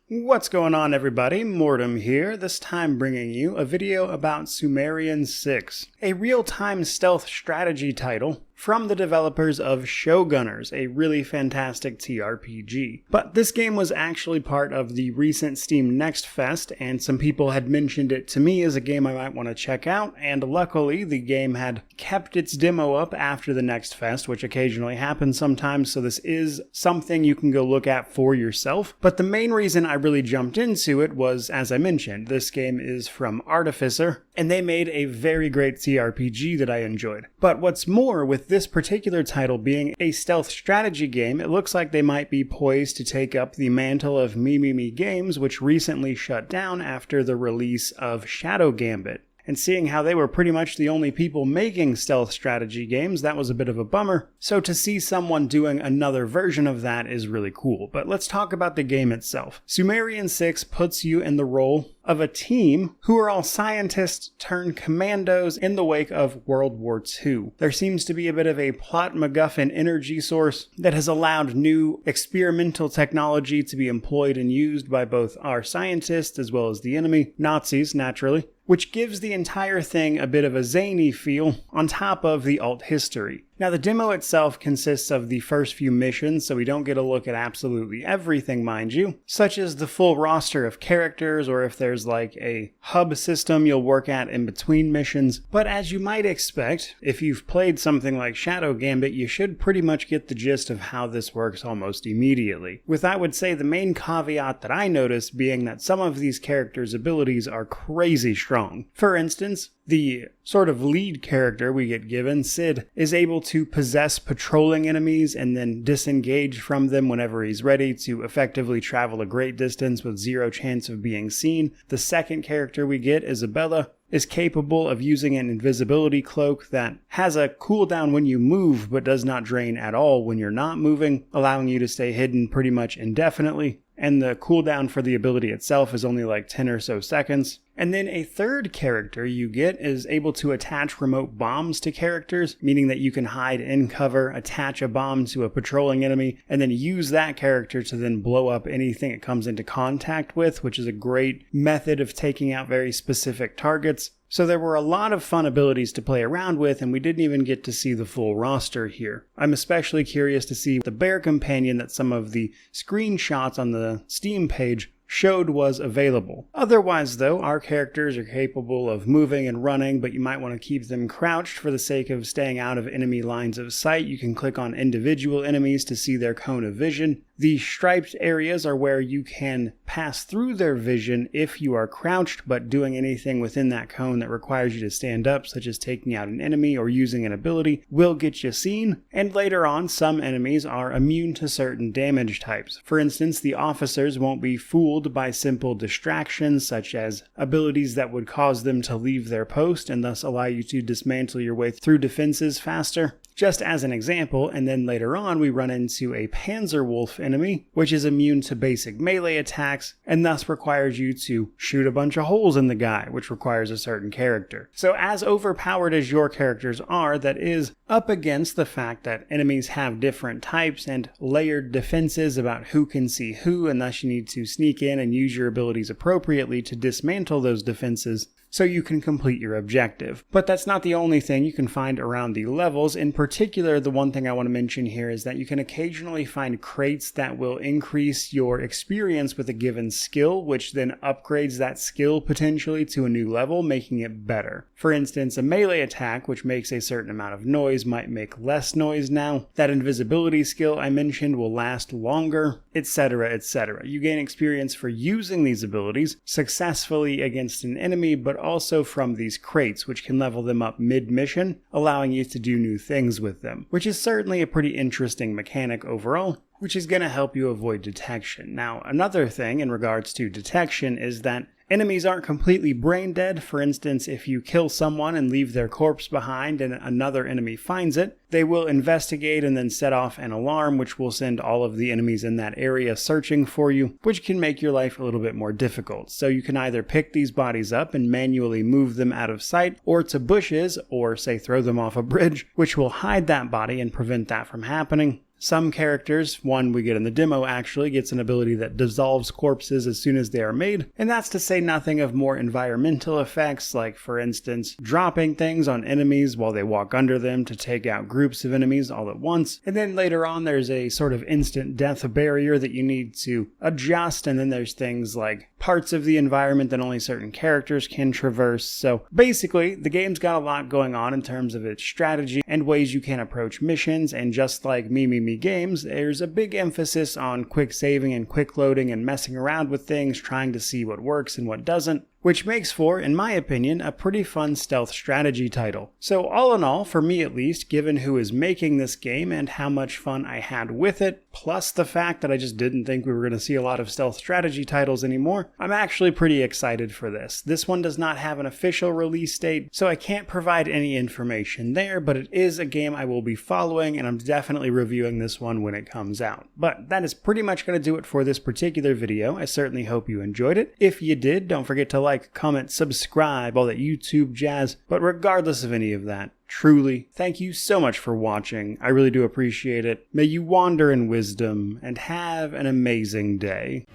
What's going on, everybody? Mortem here, this time bringing you a video about Sumerian 6, a real-time stealth strategy title from the developers of Showgunners, a really fantastic TRPG. But this game was actually part of the recent Steam Next Fest, and some people had mentioned it to me as a game I might want to check out, and luckily the game had kept its demo up after the Next Fest, which occasionally happens sometimes, so this is something you can go look at for yourself. But the main reason I really jumped into it was, as I mentioned, this game is from Artificer, and they made a very great TRPG that I enjoyed. But what's more, with this particular title being a stealth strategy game, it looks like they might be poised to take up the mantle of Mimimi Games, which recently shut down after the release of Shadow Gambit. And seeing how they were pretty much the only people making stealth strategy games, that was a bit of a bummer. So to see someone doing another version of that is really cool. But let's talk about the game itself. Sumerian 6 puts you in the role of a team who are all scientists turned commandos in the wake of World War II. There seems to be a bit of a plot MacGuffin energy source that has allowed new experimental technology to be employed and used by both our scientists as well as the enemy, Nazis naturally, which gives the entire thing a bit of a zany feel on top of the alt history. Now, the demo itself consists of the first few missions, so we don't get a look at absolutely everything, mind you, such as the full roster of characters, or if there's like a hub system you'll work at in between missions. But as you might expect, if you've played something like Shadow Gambit, you should pretty much get the gist of how this works almost immediately. With, I would say, the main caveat that I noticed being that some of these characters' abilities are crazy strong. For instance, the sort of lead character we get given, Sid, is able to possess patrolling enemies and then disengage from them whenever he's ready to effectively travel a great distance with zero chance of being seen. The second character we get, Isabella, is capable of using an invisibility cloak that has a cooldown when you move but does not drain at all when you're not moving, allowing you to stay hidden pretty much indefinitely. And the cooldown for the ability itself is only like 10 or so seconds. And then a third character you get is able to attach remote bombs to characters, meaning that you can hide in cover, attach a bomb to a patrolling enemy, and then use that character to then blow up anything it comes into contact with, which is a great method of taking out very specific targets. So there were a lot of fun abilities to play around with, and we didn't even get to see the full roster here. I'm especially curious to see the bear companion that some of the screenshots on the Steam page showed was available. Otherwise, though, our characters are capable of moving and running, but you might want to keep them crouched for the sake of staying out of enemy lines of sight. You can click on individual enemies to see their cone of vision. The striped areas are where you can pass through their vision if you are crouched, but doing anything within that cone that requires you to stand up, such as taking out an enemy or using an ability, will get you seen. And later on, some enemies are immune to certain damage types. For instance, the officers won't be fooled by simple distractions, such as abilities that would cause them to leave their post and thus allow you to dismantle your way through defenses faster. Just as an example, and then later on we run into a Panzer Wolf enemy, which is immune to basic melee attacks, and thus requires you to shoot a bunch of holes in the guy, which requires a certain character. So as overpowered as your characters are, that is up against the fact that enemies have different types and layered defenses about who can see who, and thus you need to sneak in and use your abilities appropriately to dismantle those defenses so you can complete your objective. But that's not the only thing you can find around the levels. In particular, the one thing I want to mention here is that you can occasionally find crates that will increase your experience with a given skill, which then upgrades that skill potentially to a new level, making it better. For instance, a melee attack, which makes a certain amount of noise, might make less noise now. That invisibility skill I mentioned will last longer, etc., etc. You gain experience for using these abilities successfully against an enemy, but also from these crates, which can level them up mid-mission, allowing you to do new things with them, which is certainly a pretty interesting mechanic overall, which is going to help you avoid detection. Now, another thing in regards to detection is that enemies aren't completely brain dead. For instance, if you kill someone and leave their corpse behind and another enemy finds it, they will investigate and then set off an alarm, which will send all of the enemies in that area searching for you, which can make your life a little bit more difficult. So you can either pick these bodies up and manually move them out of sight, or to bushes, or say throw them off a bridge, which will hide that body and prevent that from happening. Some characters, one we get in the demo actually, gets an ability that dissolves corpses as soon as they are made, and that's to say nothing of more environmental effects, like for instance, dropping things on enemies while they walk under them to take out groups of enemies all at once, and then later on there's a sort of instant death barrier that you need to adjust, and then there's things like parts of the environment that only certain characters can traverse. So basically, the game's got a lot going on in terms of its strategy and ways you can approach missions, and just like Mimimi games, there's a big emphasis on quick saving and quick loading and messing around with things, trying to see what works and what doesn't, which makes for, in my opinion, a pretty fun stealth strategy title. So all in all, for me at least, given who is making this game and how much fun I had with it, plus the fact that I just didn't think we were going to see a lot of stealth strategy titles anymore, I'm actually pretty excited for this. This one does not have an official release date, so I can't provide any information there, but it is a game I will be following, and I'm definitely reviewing this one when it comes out. But that is pretty much going to do it for this particular video. I certainly hope you enjoyed it. If you did, don't forget to like, comment, subscribe, all that YouTube jazz. But regardless of any of that, truly, thank you so much for watching. I really do appreciate it. May you wander in wisdom and have an amazing day.